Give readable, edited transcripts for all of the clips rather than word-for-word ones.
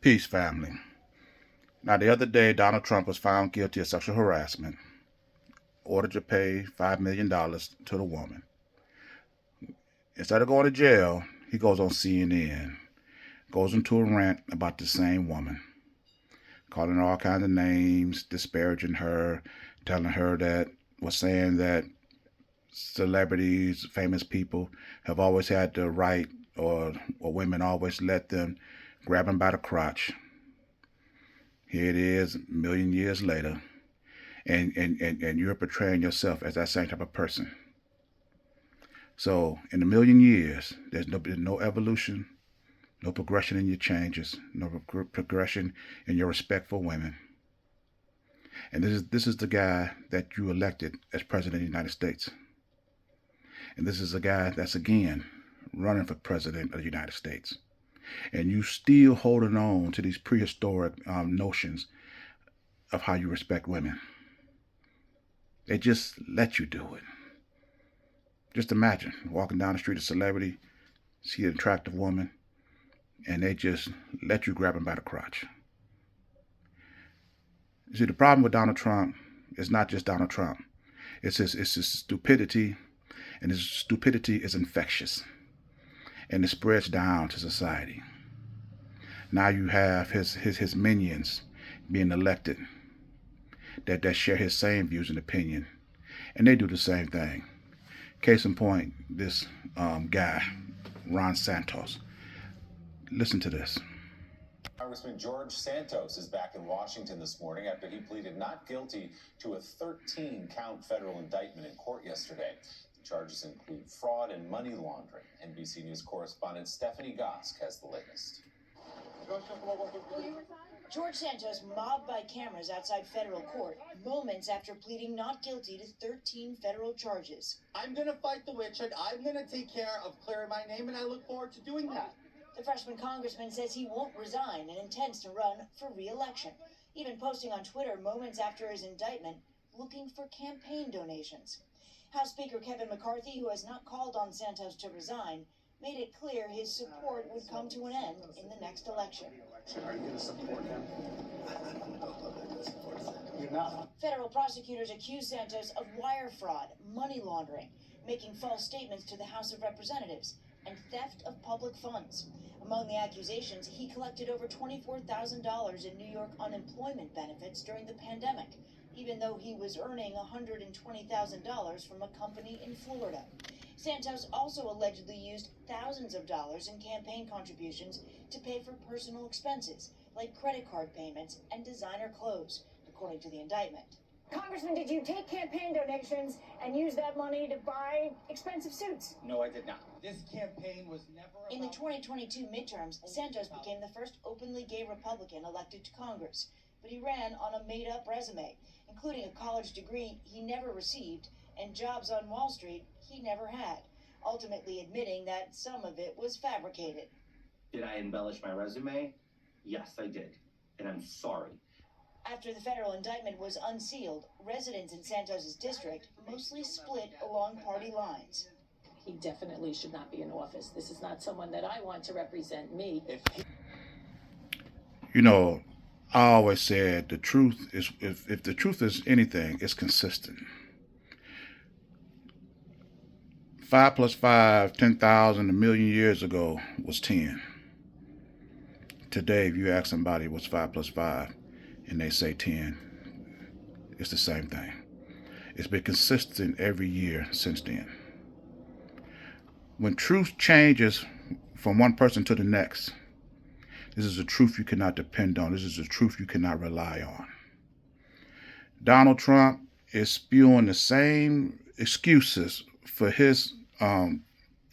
Peace, family. Now, the other day, Donald Trump was found guilty of sexual harassment, ordered to pay $5 million to the woman. Instead of going to jail, he goes on CNN, goes into a rant about the same woman, calling her all kinds of names, disparaging her, telling her that, was saying that celebrities, famous people have always had the right, or women always let them grab them by the crotch. Here it is, a million years later, and you're portraying yourself as that same type of person. So in a million years, there's no evolution, no progression in your changes, no progression in your respect for women. And this is the guy that you elected as president of the United States. And this is a guy that's again running for president of the United States. And you still holding on to these prehistoric notions of how you respect women. They just let you do it. Just imagine walking down the street, a celebrity, see an attractive woman, and they just let you grab them by the crotch. You see, the problem with Donald Trump is not just Donald Trump. It's his stupidity, and his stupidity is infectious, and it spreads down to society. Now you have his minions being elected that share his same views and opinion, and they do the same thing. Case in point, this guy, Santos. Listen to this. Congressman George Santos is back in Washington this morning after he pleaded not guilty to a 13-count federal indictment in court yesterday. The charges include fraud and money laundering. NBC News correspondent Stephanie Gosk has the latest. George Santos mobbed by cameras outside federal court moments after pleading not guilty to 13 federal charges. I'm going to fight the witch hunt. I'm going to take care of clearing my name, and I look forward to doing that. The freshman congressman says he won't resign and intends to run for re-election, even posting on Twitter moments after his indictment looking for campaign donations. House Speaker Kevin McCarthy, who has not called on Santos to resign, made it clear his support would come to an end in the next election. Are you going to support him? You're not. Federal prosecutors accuse Santos of wire fraud, money laundering, making false statements to the House of Representatives, and theft of public funds. Among the accusations, he collected over $24,000 in New York unemployment benefits during the pandemic, even though he was earning $120,000 from a company in Florida. Santos also allegedly used thousands of dollars in campaign contributions to pay for personal expenses, like credit card payments and designer clothes, according to the indictment. Congressman, did you take campaign donations and use that money to buy expensive suits? No, I did not. This campaign was never about... In the 2022 midterms, Santos became the first openly gay Republican elected to Congress, but he ran on a made-up resume, including a college degree he never received and jobs on Wall Street he never had, ultimately admitting that some of it was fabricated. Did I embellish my resume? Yes, I did, and I'm sorry. After the federal indictment was unsealed, residents in Santos's district mostly split along party lines. He definitely should not be in office. This is not someone that I want to represent me. You know, I always said the truth is, if the truth is anything, it's consistent. 5 plus 5, 10,000, a million years ago was 10. Today, if you ask somebody what's 5 plus 5, and they say 10, it's the same thing. It's been consistent every year since then. When truth changes from one person to the next, this is a truth you cannot depend on. This is a truth you cannot rely on. Donald Trump is spewing the same excuses for his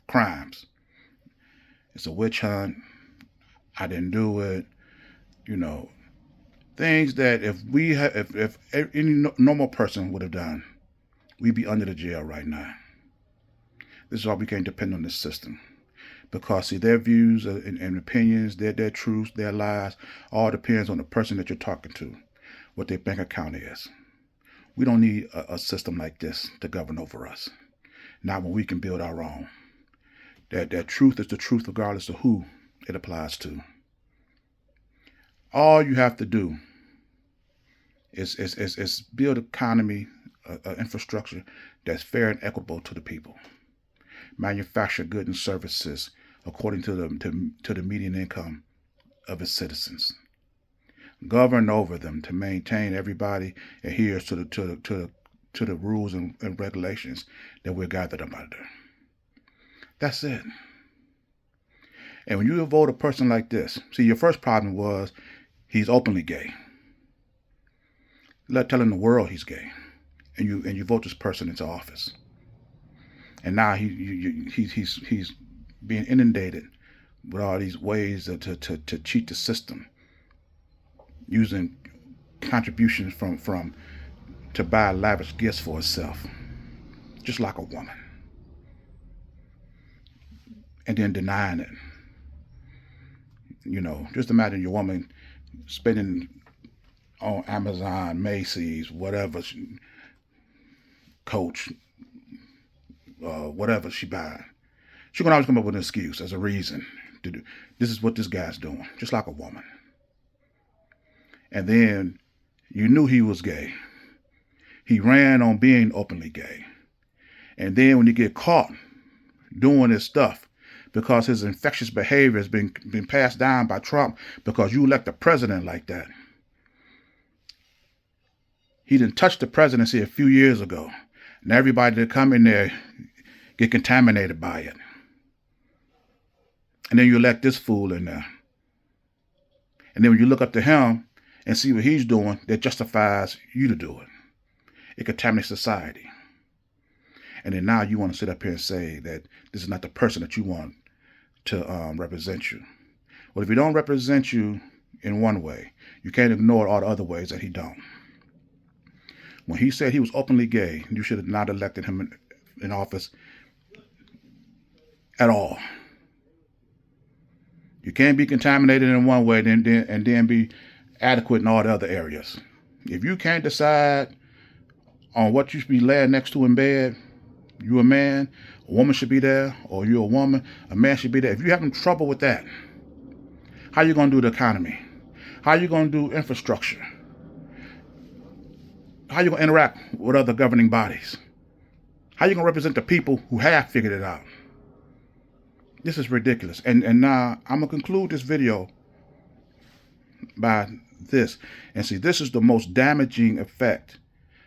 crimes. It's a witch hunt. I didn't do it. You know, things that if any normal person would have done, we'd be under the jail right now. This is why we can't depend on this system. Because, see, their views and opinions, their truths, their lies, all depends on the person that you're talking to, what their bank account is. We don't need a system like this to govern over us. Not when we can build our own. That truth is the truth regardless of who it applies to. All you have to do is build economy, infrastructure that's fair and equitable to the people. Manufacture goods and services according to the median income of its citizens. Govern over them to maintain everybody adheres to the rules and regulations that we're gathered up under. That's it. And when you vote a person like this, see, your first problem was he's openly gay. Telling the world he's gay, and you vote this person into office, and now he's being inundated with all these ways to cheat the system, using contributions from to buy lavish gifts for herself, just like a woman, and then denying it. You know, just imagine your woman spending on Amazon, Macy's, whatever, Coach, whatever she buying. She can always come up with an excuse as a reason to do. This is what this guy's doing, just like a woman. And then you knew he was gay. He ran on being openly gay. And then when you get caught doing this stuff, because his infectious behavior has been passed down by Trump, because you elect a president like that. He didn't touch the presidency a few years ago. And everybody that come in there get contaminated by it. And then you elect this fool in there. And then when you look up to him and see what he's doing, that justifies you to do it. It contaminates society. And then now you want to sit up here and say that this is not the person that you want to represent you. Well, if he don't represent you in one way, you can't ignore all the other ways that he don't. When he said he was openly gay, you should have not elected him in office at all. You can't be contaminated in one way and then be adequate in all the other areas. If you can't decide on what you should be laying next to in bed, you a man, a woman should be there, or you a woman, a man should be there. If you're having trouble with that, how you going to do the economy? How you going to do infrastructure? How you going to interact with other governing bodies? How you going to represent the people who have figured it out? This is ridiculous. And now I'm going to conclude this video by this. And see, this is the most damaging effect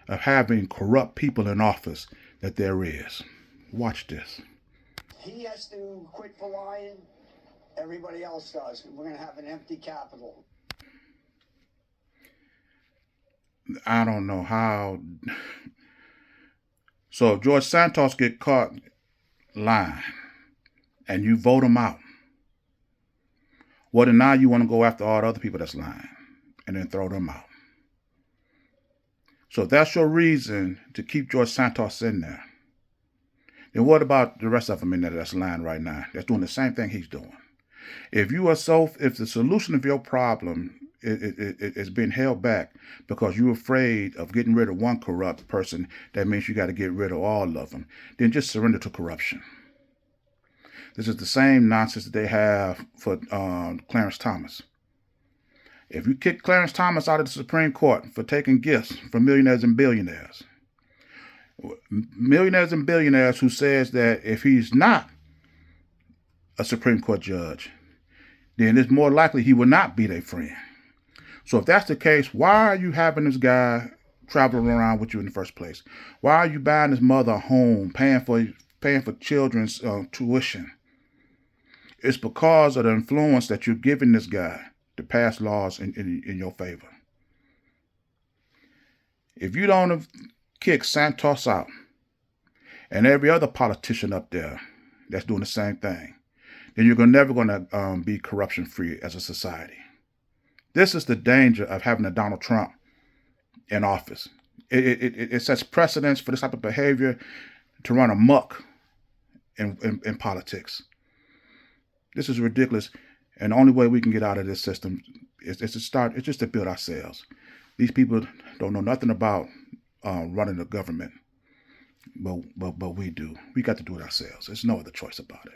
of having corrupt people in office that there is. Watch this. He has to quit for lying. Everybody else does. We're going to have an empty Capitol. I don't know how. So if George Santos get caught lying and you vote him out, well, then now you want to go after all the other people that's lying and then throw them out. So if that's your reason to keep George Santos in there, then what about the rest of them in there that's lying right now? That's doing the same thing he's doing. If the solution of your problem is being held back because you're afraid of getting rid of one corrupt person, that means you got to get rid of all of them. Then just surrender to corruption. This is the same nonsense that they have for Clarence Thomas. If you kick Clarence Thomas out of the Supreme Court for taking gifts from millionaires and billionaires who says that if he's not a Supreme Court judge, then it's more likely he will not be their friend. So if that's the case, why are you having this guy traveling around with you in the first place? Why are you buying his mother a home, paying for children's tuition? It's because of the influence that you're giving this guy to pass laws in your favor. If you don't kick Santos out and every other politician up there that's doing the same thing, then you're never going to be corruption-free as a society. This is the danger of having a Donald Trump in office. It sets precedents for this type of behavior to run amok in politics. This is ridiculous, and the only way we can get out of this system is just to build ourselves. These people don't know nothing about running the government, but we do. We got to do it ourselves. There's no other choice about it.